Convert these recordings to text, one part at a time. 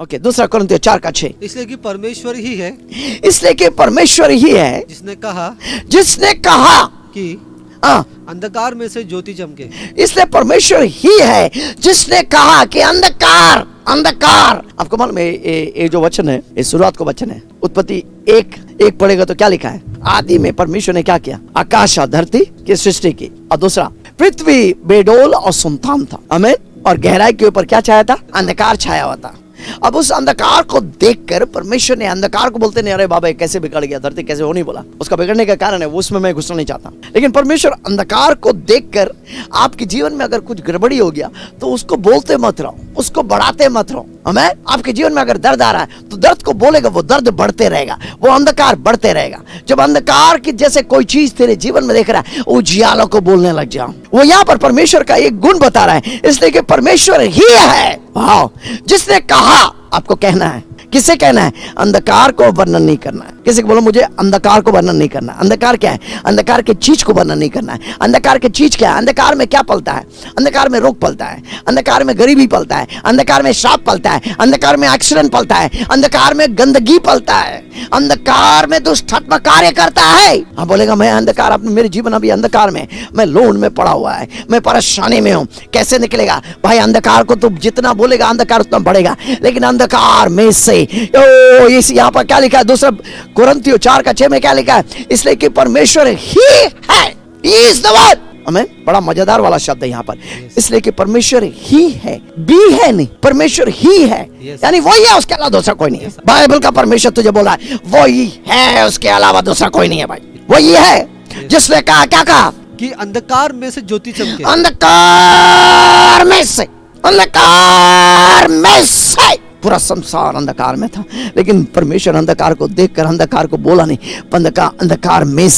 Okay, दूसरा कुरिन्थियों 4:6। इसलिए कि परमेश्वर ही है इसलिए कि परमेश्वर ही है जिसने कहा कि हाँ, अंधकार में से ज्योति चमके। इसलिए परमेश्वर ही है जिसने कहा कि अंधकार अंधकार। आपको मालूम है ये जो वचन है, ये शुरुआत को वचन है। उत्पत्ति 1:1 पढ़ेगा तो क्या लिखा है? आदि में परमेश्वर ने क्या किया? आकाश और धरती की सृष्टि की। और दूसरा, पृथ्वी बेडोल और सुनसान था, आमीन, और गहराई के ऊपर क्या छाया था? अंधकार छाया हुआ था। अब उस अंधकार को देखकर परमेश्वर ने अंधकार को बोलते नहीं, अरे बाबा कैसे बिगड़ गया, धरती कैसे हो, नहीं बोला। उसका बिगड़ने का कारण है, उसमें मैं घुसना नहीं चाहता। लेकिन परमेश्वर अंधकार को देखकर आपके जीवन में अगर कुछ गड़बड़ी हो गया तो उसको बोलते मत रहो, उसको बढ़ाते मत रहो। हमें आपके जीवन में अगर दर्द आ रहा है तो दर्द को बोलेगा, वो दर्द बढ़ते रहेगा, वो अंधकार बढ़ते रहेगा। जब अंधकार की जैसे कोई चीज तेरे जीवन में देख रहा है, उजियालों को बोलने लग जाओ। वो यहाँ पर परमेश्वर का एक गुण बता रहा है, इसलिए कि परमेश्वर ही है वाह जिसने कहा। आपको कहना है, किसे कहना है? अंधकार को वर्णन नहीं करना है। किसी को बोलो मुझे अंधकार को वर्णन नहीं करना। अंधकार क्या है? अंधकार के चीज को वर्णन नहीं करना है। अंधकार के चीज क्या है? अंधकार में क्या पलता है? अंधकार में रोग पलता है, अंधकार में गरीबी पलता है, अंधकार में श्राप पलता है, अंधकार में एक्सीडेंट पलता है, अंधकार में गंदगी पलता है, अंधकार में दुष्ट आत्मा कार्य करता है। हाँ बोलेगा मैं अंधकार, अपने मेरे जीवन अभी अंधकार में, मैं लोन में पड़ा हुआ है, मैं परेशानी में हूँ, कैसे निकलेगा? भाई अंधकार को तो जितना बोलेगा अंधकार उतना बढ़ेगा। लेकिन अंधकार में से इस यहाँ पर क्या लिखा है? दूसरा कुरिन्थियों 4:6 में क्या लिखा है? इसलिए कि परमेश्वर ही है, He is the one। हमें बड़ा मजेदार वाला शब्द है यहाँ पर। इसलिए कि परमेश्वर ही है, बी है नहीं, परमेश्वर ही है, यानी वही है, उसके अलावा दूसरा कोई नहीं है। बाइबल का परमेश्वर तुझे बोला है वही है, उसके अलावा दूसरा कोई नहीं है भाई। वही है जिसने कहा, क्या कहा? कि अंधकार में से ज्योति चमके। अंधकार में से, अंधकार में से पूरा संसार अंधकार में था, लेकिन परमेश्वर अंधकार को देखकर अंधकार को बोला नहीं, अंधकार में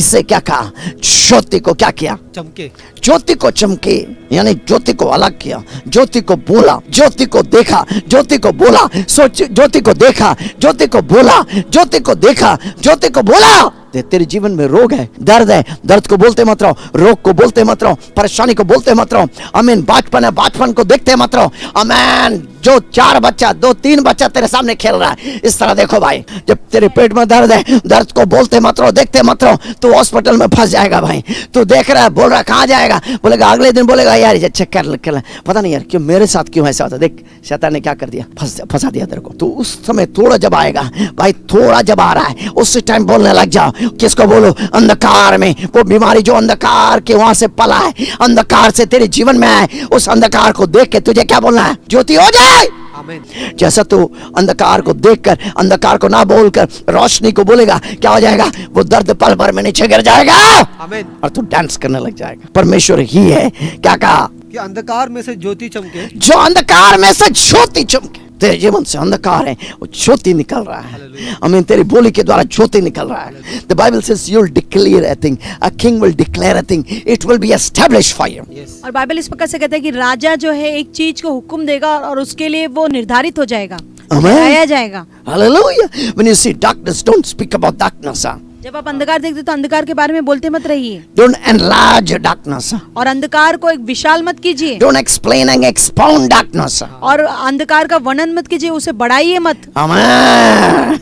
से क्या कहा? ज्योति को क्या किया? चमके। ज्योति को चमके, यानी ज्योति को अलग किया, ज्योति को बोला, ज्योति को देखा, ज्योति को बोला, सोच, ज्योति को देखा, ज्योति को बोला, ज्योति को देखा, ज्योति को बोला। तेरे जीवन में रोग है, दर्द है, दर्द को बोलते मत रहो, रोग को बोलते मत रहो, परेशानी को बोलते मत रहो। आमीन। बचपन है, बचपन को देखते मत रहो। आमीन। जो 4 बच्चा 2-3 बच्चा तेरे सामने खेल रहा है, इस तरह देखो भाई। जब तेरे पेट में दर्द है, दर्द को बोलते मत रहो, देखते मत रहो, तो हॉस्पिटल में फंस जाएगा भाई। तू देख रहा है, बोल रहा, कहाँ जाएगा? बोलेगा अगले दिन, बोलेगा यार ये चेक कर, पता नहीं यार क्यों मेरे साथ क्यों ऐसा होता। देख शैतान ने क्या कर दिया, फंसा दिया तेरे को। तो उस समय थोड़ा जब आएगा भाई, थोड़ा जब आ रहा है, उसी टाइम बोलने लग जाओ। किसको बोलो? अंधकार में वो बीमारी जो अंधकार के वहां से पला है, अंधकार से तेरे जीवन में आए, उस अंधकार को देख के तुझे क्या बोलना है? ज्योति हो जाए। आमीन। जैसा तू अंधकार को देखकर, अंधकार को ना बोलकर रोशनी को बोलेगा, क्या हो जाएगा? वो दर्द पल भर में नीचे गिर जाएगा। आमीन। और तू डांस करने लग जाएगा। परमेश्वर ही है, क्या कहा? कि अंधकार में से ज्योति चमके। जो अंधकार में से ज्योति चमके। तेरे जीवन से अंधकार है, वो ज्योति निकल रहा है। आमीन। तेरी बोली के द्वारा ज्योति निकल रहा है। The Bible says you'll declare a thing, a king will declare a thing, it will be established for you। और बाइबल इस प्रकार से कहता है कि राजा जो है एक चीज को हुक्म देगा और उसके लिए वो निर्धारित हो जाएगा, बनाया जाएगा। Hallelujah। When you see darkness, don't speak about darkness। जब आप अंधकार देखते तो अंधकार के बारे में बोलते मत रहिए। Don't enlarge darkness। और अंधकार को एक विशाल मत कीजिए। Don't explain and expound darkness। और अंधकार का वर्णन मत कीजिए, उसे बढ़ाइए मत। Amen।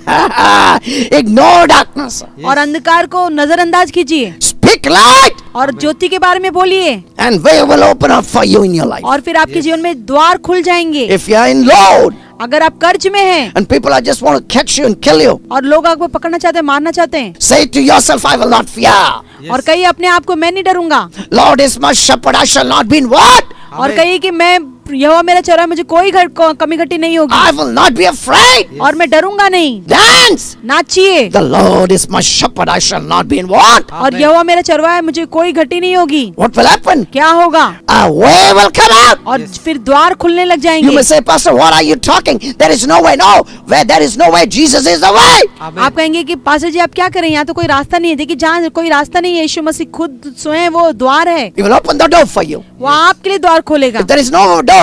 Ignore darkness। और अंधकार को नजरअंदाज कीजिए। Speak light। और ज्योति के बारे में बोलिए। And way will open up for you in your life। और फिर आपके जीवन में द्वार खुल जाएंगे। If you are in load, अगर आप कर्ज में हैं and people are just want to catch you and kill you, और लोग आपको पकड़ना चाहते हैं, मारना चाहते हैं, say to yourself, I will not fear। और कहिए अपने आप को, मैं नहीं डरूंगा। Lord is my shepherd, I shall not be in what? और कहिए कि मैं, यहोवा मेरा चरवाहा, मुझे कोई कमी घटी नहीं होगी। I will not be afraid। और मैं डरूंगा नहीं। Dance। नाचिए। The Lord is my shepherd, I shall not be in what? और यहोवा मेरा चरवाहा है, मुझे कोई घटी नहीं होगी। What will happen? क्या होगा? A way will come out। और फिर द्वार खुलने लग You जाएंगे। may say, Pastor, what are you talking? There is no way। No, where there is no way, Jesus is the way। आप कहेंगे कि पास्टर जी आप क्या करें, यहाँ तो कोई रास्ता नहीं है। देखिए जहाँ कोई रास्ता नहीं है, यीशु मसीह खुद स्वयं वो द्वार है। He will open the door for you। वो आपके लिए द्वार खोलेगा। If there is no door,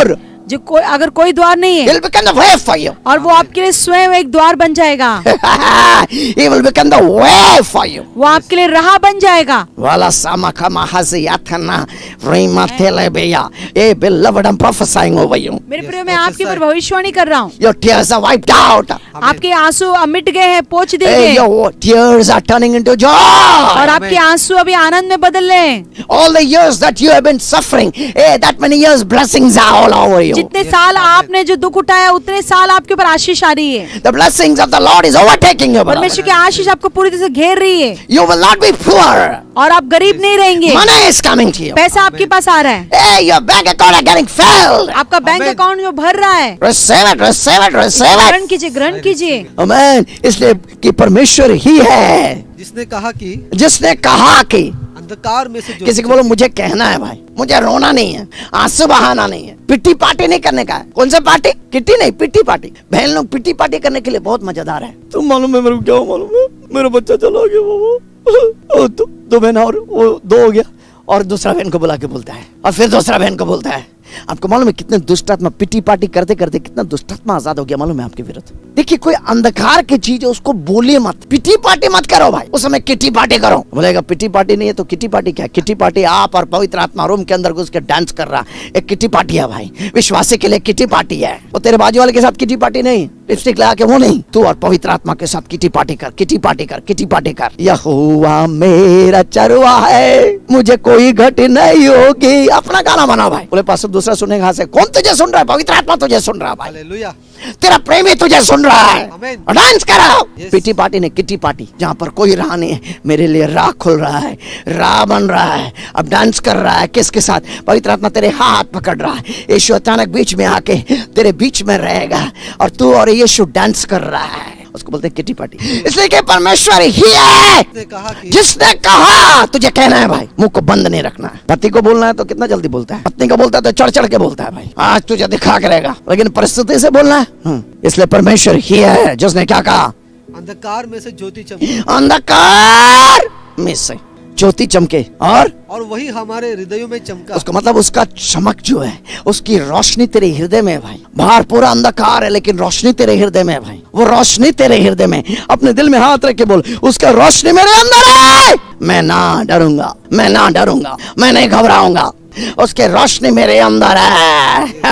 जो कोई अगर कोई द्वार नहीं है He'll become the way for you. और वो आपके लिए स्वयं एक द्वार बन जाएगा, He will become the way for you. वो आपके लिए राह बन जाएगा। Wala sama kama haziyatana rima telebeya. Hey beloved, I'm prophesying over you. मेरे प्रिय, मैं आपके ऊपर भविष्यवाणी कर रहा हूँ। Your tears are wiped out. आपके आंसू अब मिट गए हैं, पोंछ दिए Hey, गए, your tears are turning into और joy. आपके आंसू अभी आनंद में बदल रहे हैं। All the years that you have been suffering, hey, that many years blessings are all over you. जितने साल आपने जो दुख उठाया, उतने साल आपके ऊपर आशीष आ रही है। The blessings of the Lord is overtaking you, beloved. परमेश्वर की आशीष आपको पूरी तरह से घेर रही है, You will not be poor. और आप गरीब नहीं रहेंगे। Money is coming to you. पैसा आपके पास आ रहा है, Hey, your bank account are getting filled. आपका बैंक Amen. अकाउंट जो भर रहा है। Receive it, receive it, receive it. ग्रहण कीजिए, ग्रहण कीजिए। Amen. इसलिए कि परमेश्वर ही है जिसने कहा कि जिसने कहा कि अंधकार में से किसी को बोलो मुझे कहना है भाई, मुझे रोना नहीं है, आंसू बहाना नहीं है, पिट्टी पार्टी नहीं करने का है। कौन सा पार्टी? किट्टी नहीं, पिट्टी पार्टी। बहन लोग पिट्टी पार्टी करने के लिए बहुत मजेदार है। तुम मालूम है मेरे को क्या मालूम है? मेरा बच्चा चला गया वो दो बहन और वो दो हो गया, और दूसरा बहन को बुला के बोलता है, और फिर दूसरा बहन को बोलता है। आपको मालूम है कितने दुष्ट आत्मा पिट्टी पार्टी करते करते कितना दुष्ट आत्मा आजाद हो गया मालूम है आपके विरुद्ध। देखिए, कोई अंधकार की चीज है उसको बोलिए मत, पिट्टी पार्टी मत करो भाई, उस समय किट्टी पार्टी करो। बोलेगा पिट्टी पार्टी नहीं है तो किट्टी पार्टी क्या है? किट्टी पार्टी आप और पवित्र आत्मा रूम के अंदर घुस के डांस कर रहा, एक किट्टी पार्टी है भाई। विश्वासी के लिए किट्टी पार्टी है, वो तेरे बाजू वाले के साथ किट्टी पार्टी नहीं, लिपस्टिक लगा के वो नहीं, तू और पवित्र आत्मा के साथ किट्टी पार्टी कर, किट्टी पार्टी कर, किट्टी पार्टी कर। यहोवा मेरा चरवा है, मुझे कोई घट नहीं होगी। अपना गाना बनाओ भाई। बोले पास दूसरा सुनेगा से, कौन तुझे सुन रहा है? पवित्र आत्मा तुझे सुन रहा है भाई, हालेलुया। तेरा प्रेमी तुझे सुन रहा है। आमीन। और डांस कराओ। Yes. पिटी पार्टी नहीं, किट्टी पार्टी, जहाँ पर कोई राह नहीं है, मेरे लिए राह खुल रहा है, राह बन रहा है। अब डांस कर रहा है किसके साथ? पवित्र आत्मा तेरे हाथ पकड़ रहा है। यीशु अचानक बीच में आके तेरे बीच में रहेगा और तू और यीशु डांस कर रहा है। उसको बोलते हैं किट्टी पार्टी। इसलिए कि परमेश्वर ही है जिसने कहा कि जिसने कहा तुझे कहना है भाई, मुंह को बंद नहीं रखना है। पति को बोलना है तो कितना जल्दी बोलता है, पत्नी को बोलता है तो चढ़ चढ़ के बोलता है भाई, आज तुझे दिखा के रहेगा, लेकिन परिस्थिति से बोलना है। इसलिए परमेश्वर ही है जिसने क्या कहा? अंधकार में से ज्योति चमके, अंधकार में से ज्योति चमके, और वही हमारे हृदयों में चमका। उसका मतलब उसका चमक जो है, उसकी रोशनी तेरे हृदय में है भाई। बाहर पूरा अंधकार है लेकिन रोशनी तेरे हृदय में है भाई, वो रोशनी तेरे हृदय में। अपने दिल में हाथ रख के बोल, उसका रोशनी मेरे अंदर है, मैं ना डरूंगा, मैं ना डरूंगा, मैं नहीं घबराऊंगा, उसके रोशनी मेरे अंदर है।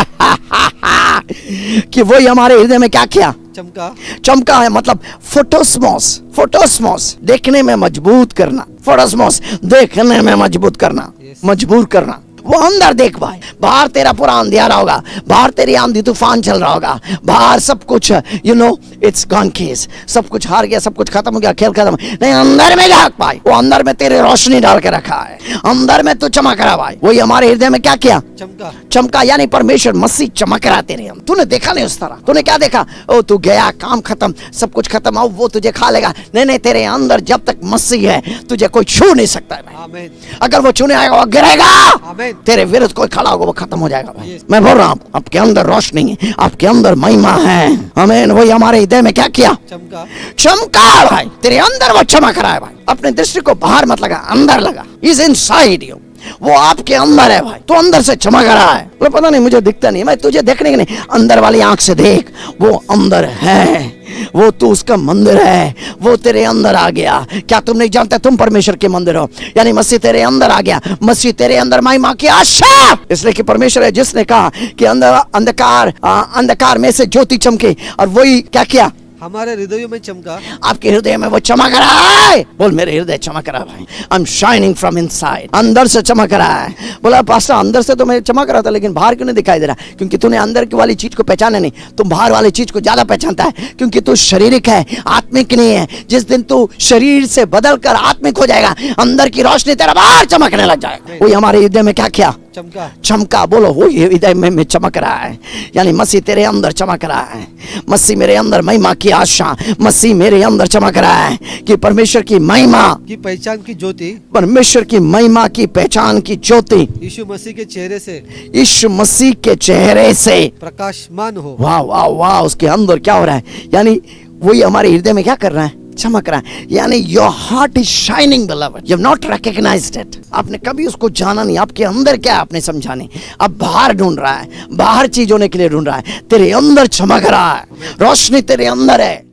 कि वही हमारे हृदय में क्या किया? चमका। चमका है मतलब फोटोस्मोस, फोटोस्मोस देखने में मजबूत करना, फोटोस्मोस देखने में मजबूत करना, Yes. मजबूर करना। वो अंदर देख भाई, बाहर तेरा पूरा अंधियारा होगा, बाहर तेरी आंधी तूफान चल रहा होगा, बाहर सब कुछ you know it's gone case, सब कुछ हार गया, सब कुछ खत्म हो गया, खेल खत्म। नहीं, अंदर में झांक भाई, वो अंदर में तेरे रोशनी डाल के रखा है, अंदर में तू चमक रहा भाई। वही हमारे हृदय में क्या किया? चमका। चमका, यानी परमेश्वर मसीह चमक रहा तेरे अंदर। तूने देखा नहीं उस तरह, तूने क्या देखा? ओ तू गया, काम खत्म, सब कुछ खत्म, आओ वो तुझे खा लेगा। नहीं नहीं, तेरे अंदर जब तक मसीह है तुझे कोई छू नहीं सकता है भाई। आमीन। अगर वो छूने आएगा वो गिरेगा, आमीन। तेरे विरुद्ध कोई खड़ा होगा वो खत्म हो जाएगा भाई। Yes. मैं बोल रहा हूँ आपके अंदर रोशनी है, आपके अंदर महिमा है। आमीन। वही हमारे हृदय में क्या किया? चमका। चमका भाई, तेरे अंदर वो चमक रहा है भाई। अपने दृष्टि को बाहर मत लगा, अंदर लगा। इज इनसाइड यू, वो आपके अंदर है भाई, तो अंदर से चमक रहा है। बोले पता नहीं मुझे दिखता नहीं, मैं तुझे देखने के नहीं, अंदर वाली आंख से देख, वो अंदर है, वो तू उसका मंदिर है, वो तेरे अंदर आ गया। क्या तुम नहीं जानते तुम परमेश्वर के मंदिर हो? यानी मसीह तेरे अंदर आ गया, मसीह तेरे अंदर महिमा की आशा। इसलिए कि परमेश्वर है जिसने कहा कि अंधकार में से ज्योति चमके, और वही क्या किया? हमारे हृदयों में चमका। आपके हृदय में वो चमक रहा है। बोल, मेरे हृदय चमक रहा है भाई, I am shining from inside, अंदर से चमक रहा है। बोला पास्टर अंदर से तो मैं चमक रहा था लेकिन बाहर क्यों नहीं दिखाई दे रहा? क्योंकि तूने अंदर की वाली चीज को पहचाना नहीं, तुम बाहर वाली चीज को ज्यादा पहचानता है, क्योंकि तू शारीरिक है, आत्मिक नहीं है। जिस दिन तू शरीर से बदल कर आत्मिक हो जाएगा, अंदर की रोशनी तेरा बाहर चमकने लग जाएगा। वही हमारे हृदय में क्या किया? चमका। चमका। बोलो, वो हृदय में चमक रहा है, यानी मसीह तेरे अंदर चमक रहा है। मसीह मेरे अंदर महिमा की आशा, मसीह मेरे अंदर चमक रहा है कि परमेश्वर की महिमा की पहचान की ज्योति, परमेश्वर की महिमा की पहचान की ज्योति यीशु मसीह के चेहरे से, यीशु मसीह के चेहरे से प्रकाशमान हो। वाह वाह वाह, उसके अंदर क्या हो रहा है? यानी वही हमारे हृदय में क्या कर रहा है? चमक रहा है, यानी your heart is shining beloved, you have not recognized it, आपने कभी उसको जाना नहीं, आपके अंदर क्या है आपने समझा नहीं, अब बाहर ढूंढ रहा है, बाहर चीज होने के लिए ढूंढ रहा है, तेरे अंदर चमक रहा है, रोशनी तेरे अंदर है।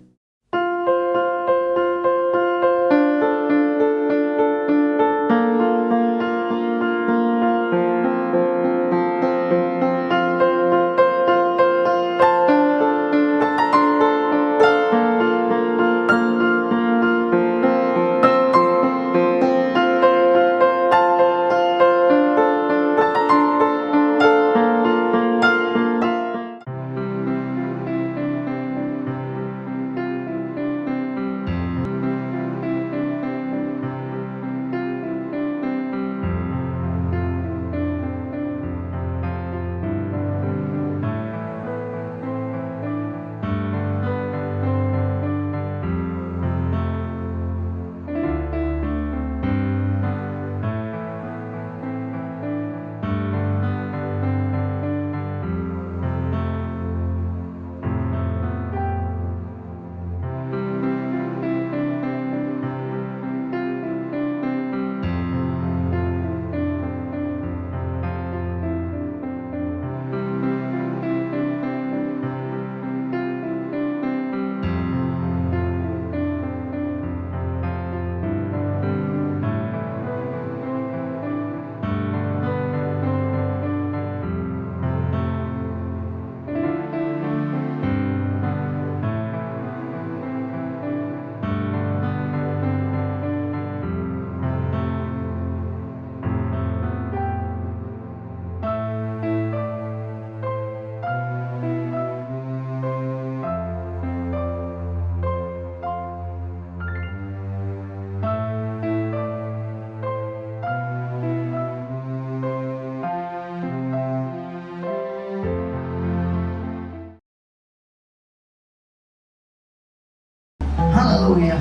हालेलुया,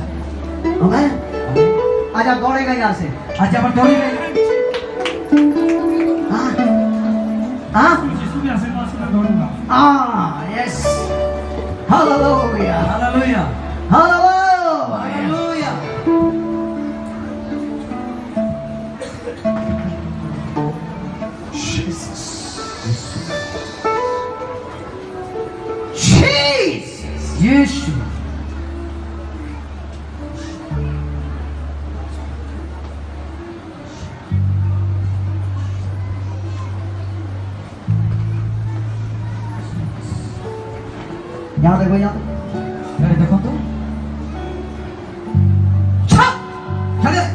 आमेन। आज आप दौड़ेगा यहाँ से, आज आप दौड़ेगा। हाँ हाँ yes, hallelujah hallelujah hallelujah. Jesus, यीशु, यहाँ देखो, यहाँ देखो तो चले।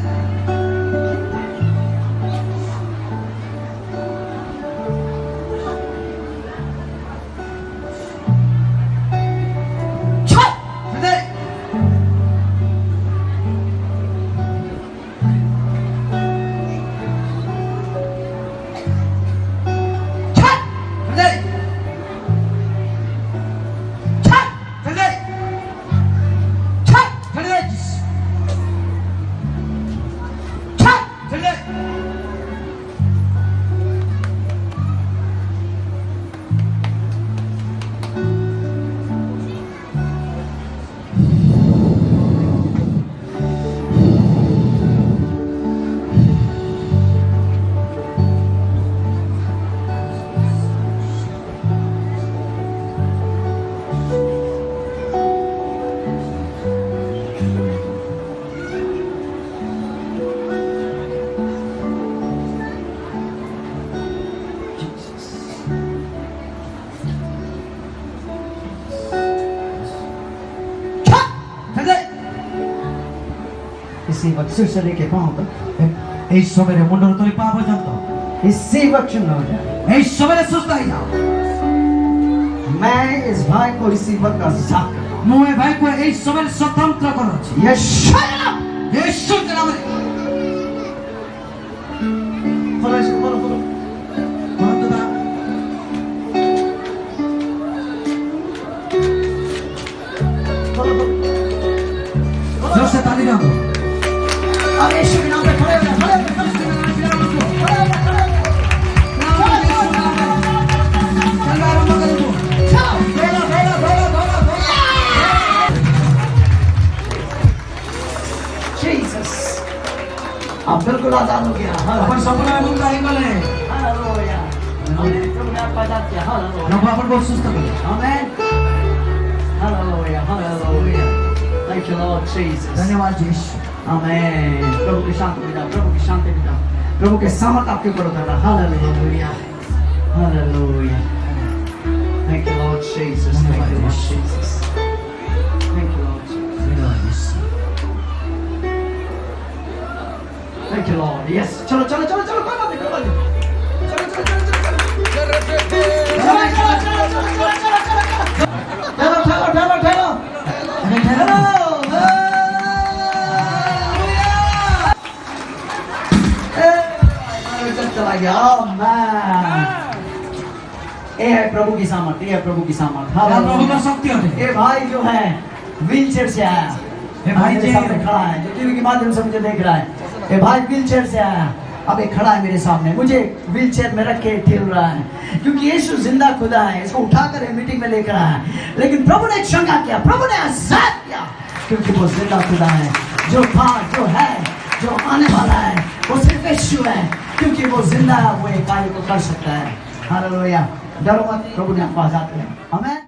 इसी वक्त सिर से लेके पांव तक, इस सवेरे मुंडर तो पाप हो जाता, इसी वक्त चुना हो जाए, इस सवेरे सुस्ता ही जाओ। मैं इस भाई को इसी वक्त का साथ करता हूँ, मैं भाई को इस सवेरे स्वतंत्र करो। यीशु के नाम में बोलो, इसको बोलो, बोलो बोलो तो ना। बोलो बोलो, जोर से ताली बजाओ। अब यीशु के नाम पे खड़े हो जाओ, खड़े हो जाओ, खड़े हो जाओ, बिल्कुल आजाद हो गया। आपण संपूर्ण मुक्त ऐकले हालेलुया। आमेन। प्रभु ने आपको आजाद किया। हालेलुया। नको आपण बहुत सुस्त केले amen. Hallelujah. Hallelujah. Thank you Lord Jesus। धन्यवाद यीशु आमेन। प्रभु की शांति पिता, प्रभु की शांति पिता, प्रभु के सामर्थ आपके ऊपर उतरना। Hallelujah. Hallelujah. Thank you Lord Jesus। Thank you Lord Jesus। Thank you Lord Jesus। धन्यवाद यीशु Thank you Lord। Yes। चलो चलो चलो चलो कोई बात नहीं, कोई बात नहीं। चलो चलो चलो चलो चलो। चलो चलो चलो चलो चलो चलो। ठहरो ठहरो ठहरो। अरे ठहरो चला गया। आमेन। ये है प्रभु की सामर्थ, ये है प्रभु की सामर्थ। प्रभु का शक्ति होते ये भाई जो है व्हील चेयर से आया, ये भाई मेरे सामने खड़ा है, जो टीवी के माध्यम से मुझे देख रहा है। ये भाई व्हील चेयर से आया, अब ये खड़ा है मेरे सामने, मुझे व्हील चेयर में रख के ठेल रहा है, क्योंकि यीशु जिंदा खुदा है। इसको उठाकर मीटिंग में लेकर आया, लेकिन प्रभु ने चंगा किया, प्रभु ने आजाद किया, क्योंकि वो जिंदा खुदा है। जो था, जो है, जो आने वाला है, वो सिर्फ यीशु है, क्योंकि वो जिंदा है, वो एक कार्य को कर सकता है। हालेलुया। डरो मत, प्रभु ने आपको आजाद किया। आमेन।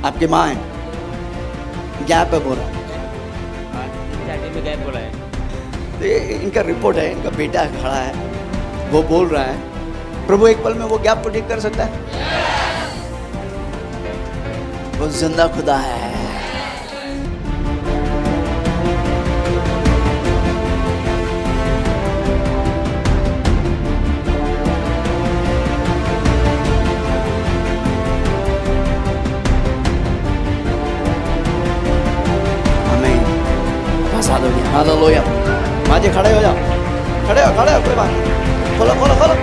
आपके माँ है, गैप है बोल रहा है, में गैप बोला है। तो ये इनका रिपोर्ट है, इनका बेटा खड़ा है, वो बोल रहा है, प्रभु एक पल में वो गैप को ठीक कर सकता है। वो जिंदा खुदा है। हालेलुया। माँ जी खड़े हो जाओ, खड़े हो, कोई बात नहीं, खोलो खोलो खोलो।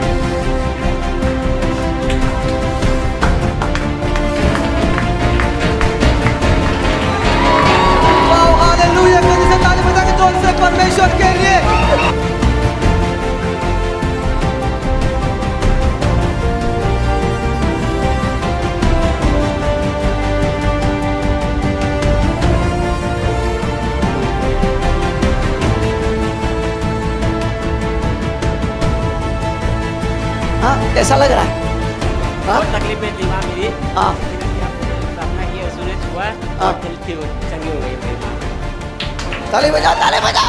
हालेलुया। कभी से ताली बजा के जोर से परमेश्वर के लिए। हाँ, कैसा लग रहा है? बहुत तकलीफ में थी माँ मेरी। हाँ। प्रार्थना की और सूरज हुआ हाँ। और चंगी हो गई मेरी माँ। ताली बजा, ताली बजा।